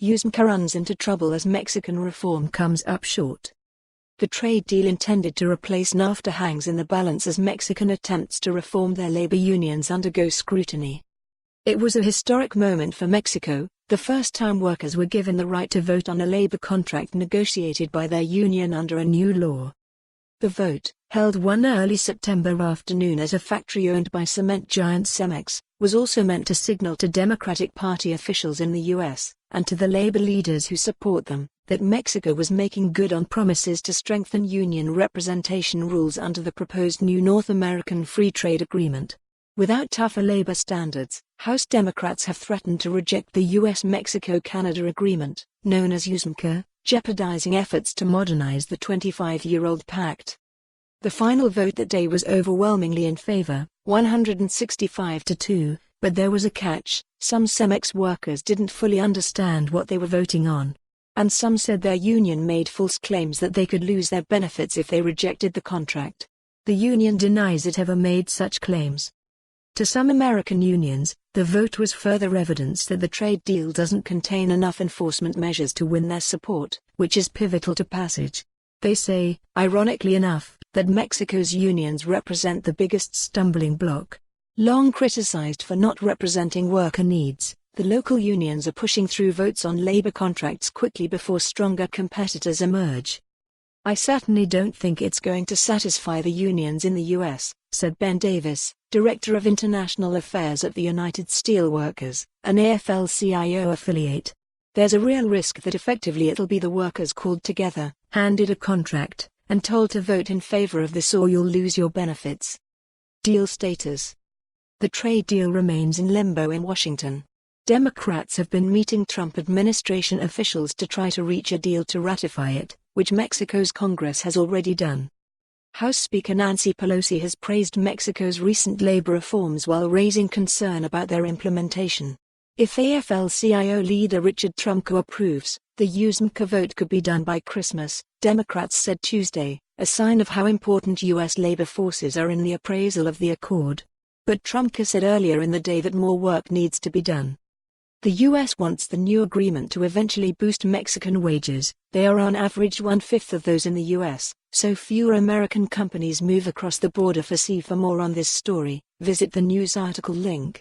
USMCA runs into trouble as Mexican reform comes up short. The trade deal intended to replace NAFTA hangs in the balance as Mexican attempts to reform their labor unions undergo scrutiny. It was a historic moment for Mexico, the first time workers were given the right to vote on a labor contract negotiated by their union under a new law. The vote, held one early September afternoon at a factory owned by cement giant Cemex, was also meant to signal to Democratic Party officials in the U.S., and to the labor leaders who support them, that Mexico was making good on promises to strengthen union representation rules under the proposed new North American Free Trade Agreement. Without tougher labor standards, House Democrats have threatened to reject the U.S Mexico-Canada Agreement, known as USMCA, jeopardizing efforts to modernize the 25-year-old pact. The final vote that day was overwhelmingly in favor, 165-2, but there was a catch. Some Cemex workers didn't fully understand what they were voting on. And some said their union made false claims that they could lose their benefits if they rejected the contract. The union denies it ever made such claims. To some American unions, the vote was further evidence that the trade deal doesn't contain enough enforcement measures to win their support, which is pivotal to passage. They say, ironically enough, that Mexico's unions represent the biggest stumbling block. Long criticized for not representing worker needs, the local unions are pushing through votes on labor contracts quickly before stronger competitors emerge. "I certainly don't think it's going to satisfy the unions in the U.S., said Ben Davis, Director of International Affairs at the United Steelworkers, an AFL-CIO affiliate. "There's a real risk that effectively it'll be the workers called together, handed a contract, and told to vote in favor of this or you'll lose your benefits." Deal status. The trade deal remains in limbo in Washington. Democrats have been meeting Trump administration officials to try to reach a deal to ratify it, which Mexico's Congress has already done. House Speaker Nancy Pelosi has praised Mexico's recent labor reforms while raising concern about their implementation. If AFL-CIO leader Richard Trumka approves, the USMCA vote could be done by Christmas, Democrats said Tuesday, a sign of how important U.S. labor forces are in the appraisal of the accord. But Trumka said earlier in the day that more work needs to be done. The U.S. wants the new agreement to eventually boost Mexican wages. They are on average 1/5 of those in the U.S., so fewer American companies move across the border. For more on this story, visit the news article link.